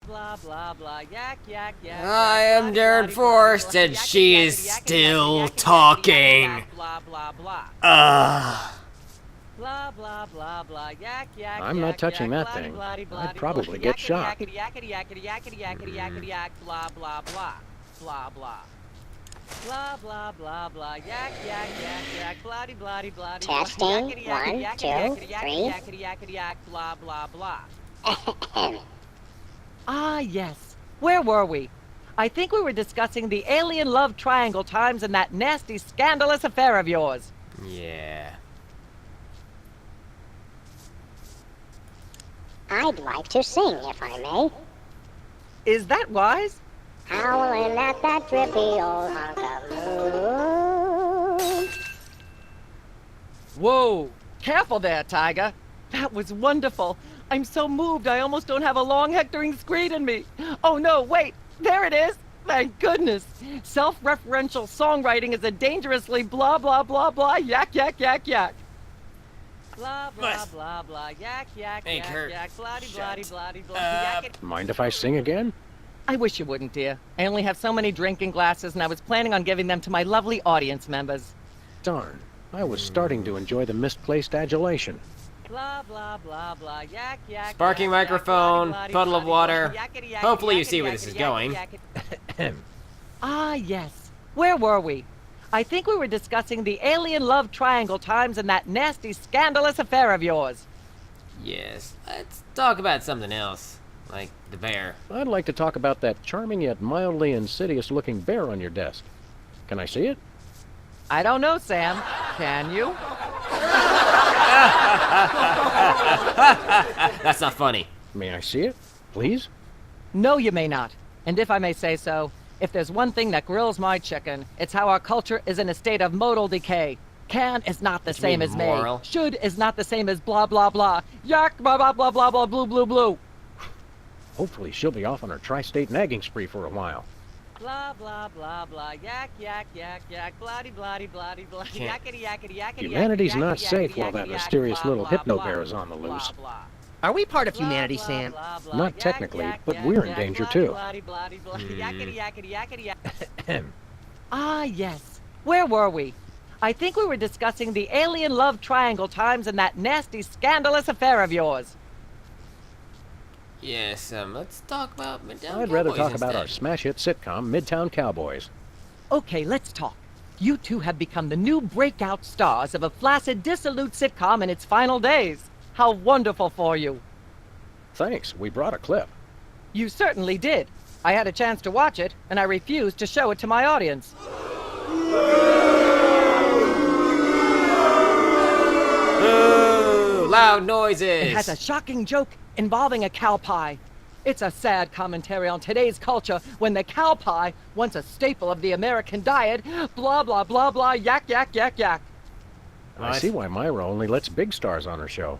Blah, blah, blah, yak, yak, yak. I am Darren Forrest, and she is still talking. Blah, blah, blah. Ugh. Blah, blah, blah, blah, yak, yak, I'm not touching that thing. I'd probably get shot. Yakety, yak, blah, blah, blah. Blah, blah. Blah, blah, blah, blah, yak, blah, blah, blah. Testing. 1, 2, 3. Yak, blah, blah, blah. Ah, yes. Where were we? I think we were discussing the alien love triangle times and that nasty, scandalous affair of yours. Yeah. I'd like to sing, if I may. Is that wise? Howling at that drippy old hunk of moon. Whoa! Careful there, Tiger. That was wonderful. I'm so moved I almost don't have a long hectoring screed in me. Oh no, wait! There it is! Thank goodness! Self-referential songwriting is a dangerously blah blah blah blah yak yak yak yak. Blah blah blah blah yak yak Hey, yak Kurt. yak bloody bloody bloody bloody yak. Mind if I sing again? I wish you wouldn't, dear. I only have so many drinking glasses and I was planning on giving them to my lovely audience members. Darn. I was starting to enjoy the misplaced adulation. Blah blah blah blah yak yak. Sparking yak, microphone, bloody, puddle of bloody, water. yakety, yakety, Hopefully you yakety, see where this yakety, is yakety, going. yakety. Ah, yes. Where were we? I think we were discussing the alien love triangle times and that nasty, scandalous affair of yours. Yes, let's talk about something else. Like the bear. I'd like to talk about that charming yet mildly insidious-looking bear on your desk. Can I see it? I don't know, Sam. Can you? That's not funny. May I see it? Please? No, you may not. And if I may say so, if there's one thing that grills my chicken, it's how our culture is in a state of modal decay. Can is not the same mean as moral? may. Should is not the same as blah blah blah. Yak blah blah blah blah blah blue blue blue. Hopefully she'll be off on her tri-state nagging spree for a while. Blah blah blah blah yak yak yak yak bloody bloody bloody bloody Can't- yakety yakety yakety. Humanity's yakety, not yakety, safe while yakety, that yakety, mysterious blah, little blah, hypno blah, bear is on the blah, loose. blah. Are we part of Blah, humanity, blah, Sam? blah, blah, Not yak, technically, yak, but yak, we're in yak, danger bloody, too. bloody, bloody, bloody, yakety yakety yakety yak. Ahem. Ah, yes. Where were we? I think we were discussing the alien love triangle times and that nasty, scandalous affair of yours. Yes, let's talk about Midtown I'd rather Cowboys talk about our instead. smash hit sitcom, Midtown Cowboys. Okay, let's talk. You two have become the new breakout stars of a flaccid, dissolute sitcom in its final days. How wonderful for you. Thanks, we brought a clip. You certainly did. I had a chance to watch it, and I refused to show it to my audience. Boo! Loud noises! It has a shocking joke involving a cow pie. It's a sad commentary on today's culture when the cow pie, once a staple of the American diet, blah blah blah blah yak yak yak yak. I What? see why Myra only lets big stars on her show.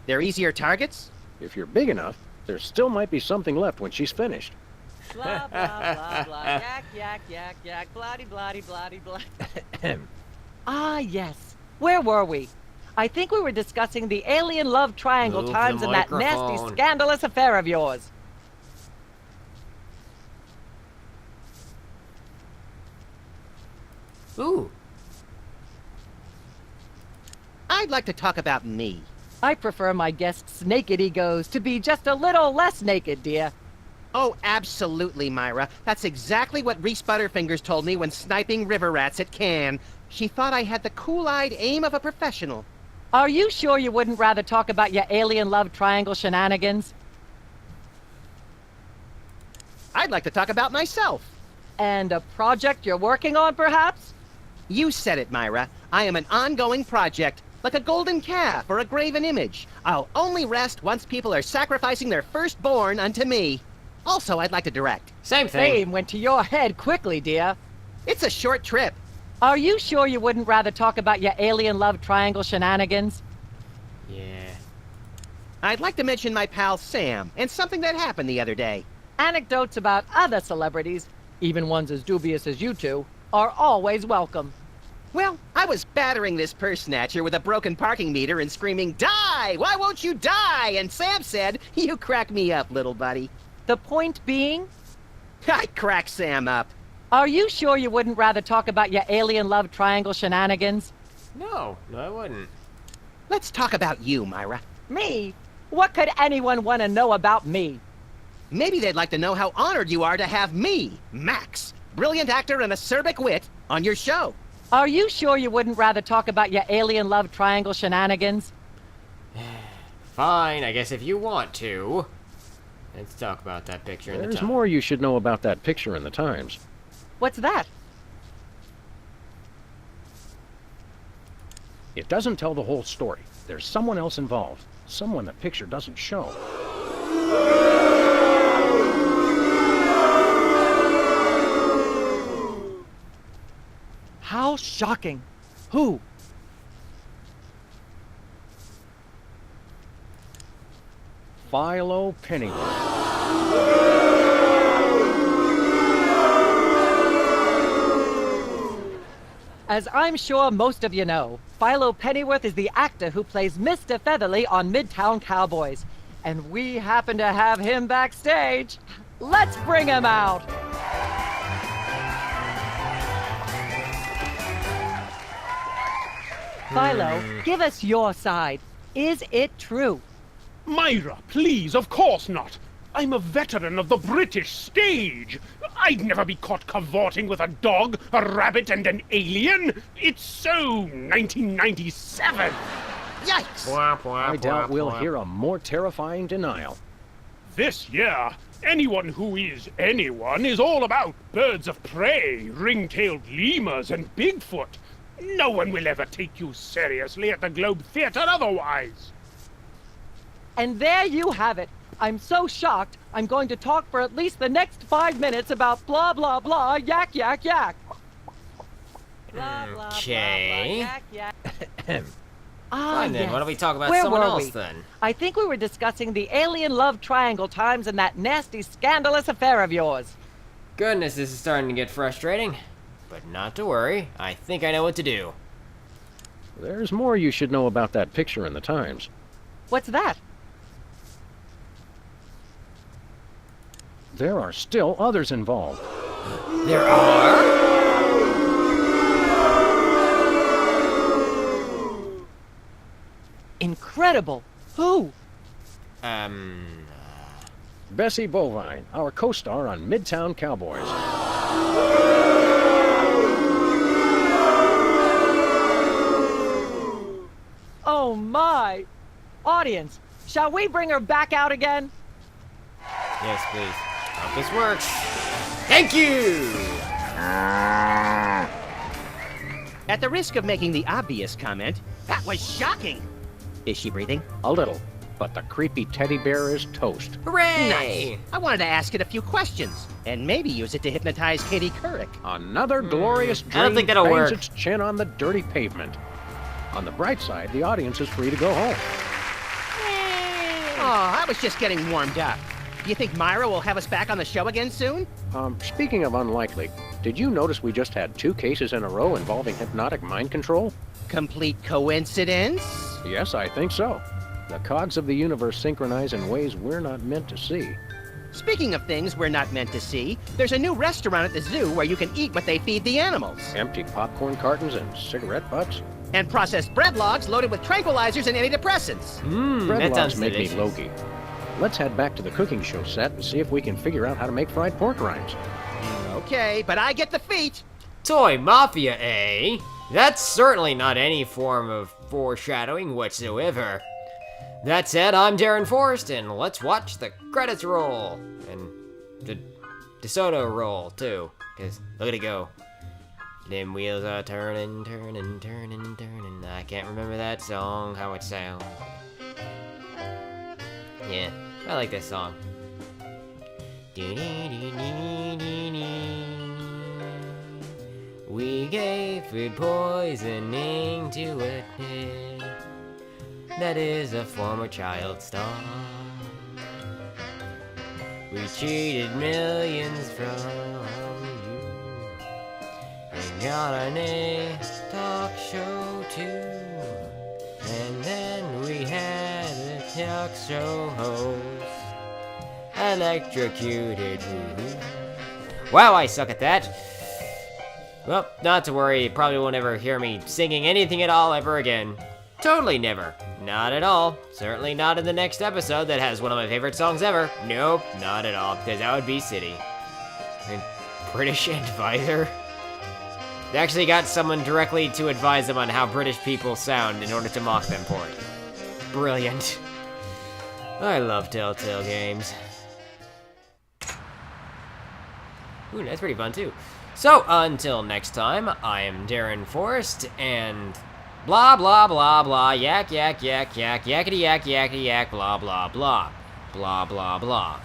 They're easier targets? If you're big enough, there still might be something left when she's finished. Blah blah blah blah yak yak yak yak bloody bloody bloody blah. Ahem. Ah yes. Where were we? I think we were discussing the alien love triangle Move the times and that nasty, microphone. scandalous affair of yours. Ooh. I'd like to talk about me. I prefer my guests' naked egos to be just a little less naked, dear. Oh, absolutely, Myra. That's exactly what Reese Butterfingers told me when sniping river rats at Cannes. She thought I had the cool-eyed aim of a professional. Are you sure you wouldn't rather talk about your alien love triangle shenanigans? I'd like to talk about myself. And a project you're working on, perhaps? You said it, Myra. I am an ongoing project, like a golden calf or a graven image. I'll only rest once people are sacrificing their firstborn unto me. Also, I'd like to direct. Same thing. Fame went to your head quickly, dear. It's a short trip. Are you sure you wouldn't rather talk about your alien love triangle shenanigans? Yeah. I'd like to mention my pal Sam and something that happened the other day. Anecdotes about other celebrities, even ones as dubious as you two, are always welcome. Well, I was battering this purse snatcher with a broken parking meter and screaming, "Die! Why won't you die?" And Sam said, "You crack me up, little buddy." The point being, I crack Sam up. are you sure you wouldn't rather talk about your alien love triangle shenanigans? No, I wouldn't. Let's talk about you, Myra. Me? What could anyone want to know about me? Maybe they'd like to know how honored you are to have me, Max, brilliant actor and acerbic wit, on your show. Are you sure you wouldn't rather talk about your alien love triangle shenanigans? Fine, I guess if you want to. Let's talk about that picture in the There's Times. more you should know about that picture in the Times. What's that? It doesn't tell the whole story. There's someone else involved. Someone the picture doesn't show. How shocking. Who? Philo Pennyworth. As I'm sure most of you know, Philo Pennyworth is the actor who plays Mr. Featherly on Midtown Cowboys. And we happen to have him backstage. Let's bring him out! Philo, give us your side. Is it true? Myra, please, of course not. I'm a veteran of the British stage. I'd never be caught cavorting with a dog, a rabbit, and an alien. It's so 1997. Yikes! I doubt we'll hear a more terrifying denial. This year, anyone who is anyone is all about birds of prey, ring-tailed lemurs, and Bigfoot. No one will ever take you seriously at the Globe Theatre otherwise. And there you have it. I'm so shocked, I'm going to talk for at least the next 5 minutes about blah blah blah, yak yak yak. Blah, blah, Okay. blah, blah, yak, yak. Fine then, yes. why don't we talk about Where someone were else we? then? I think we were discussing the alien love triangle times and that nasty, scandalous affair of yours. Goodness, this is starting to get frustrating. But not to worry, I think I know what to do. There's more you should know about that picture in the Times. What's that? There are still others involved. There are? Incredible. Who? Bessie Bovine, our co-star on Midtown Cowboys. Oh my! Audience, shall we bring her back out again? Yes, please. Hope this works. Thank you! At the risk of making the obvious comment, that was shocking. Is she breathing? A little, but the creepy teddy bear is toast. Hooray! I wanted to ask it a few questions, and maybe use it to hypnotize Katie Couric. Another glorious dream I don't think that'll bangs work. its chin on the dirty pavement. On the bright side, the audience is free to go home. Oh, I was just getting warmed up. Do you think Myra will have us back on the show again soon? Speaking of unlikely, did you notice we just had 2 cases in a row involving hypnotic mind control? Complete coincidence? Yes, I think so. The cogs of the universe synchronize in ways we're not meant to see. Speaking of things we're not meant to see, there's a new restaurant at the zoo where you can eat what they feed the animals. Empty popcorn cartons and cigarette butts? And processed bread logs loaded with tranquilizers and antidepressants. Bread that logs sounds make delicious. me logy. Let's head back to the cooking show set and see if we can figure out how to make fried pork rinds. Okay, but I get the feet. Toy Mafia, eh? That's certainly not any form of foreshadowing whatsoever. That said, I'm Darren Forrest, and let's watch the credits roll. And the DeSoto roll, too. Because look at it go. Them wheels are turning, turning, turning, turning. I can't remember that song, how it sounds. Yeah, I like this song. We gave food poisoning to a kid that is a former child star. We cheated millions from you and got on a talk show too. And then we had a talk show host electrocuted. Woo-hoo. Wow, I suck at that. Well, not to worry, you probably won't ever hear me singing anything at all ever again. Totally never. Not at all. Certainly not in the next episode that has one of my favorite songs ever. Nope, not at all, because that would be silly. And British advisor? They actually got someone directly to advise them on how British people sound in order to mock them for it. Brilliant. I love Telltale games. Ooh, that's pretty fun too. So, until next time, I am Darren Forrest, and blah blah blah blah, yak yak yak yak, yakety yak yakety yak, blah blah blah, blah blah blah.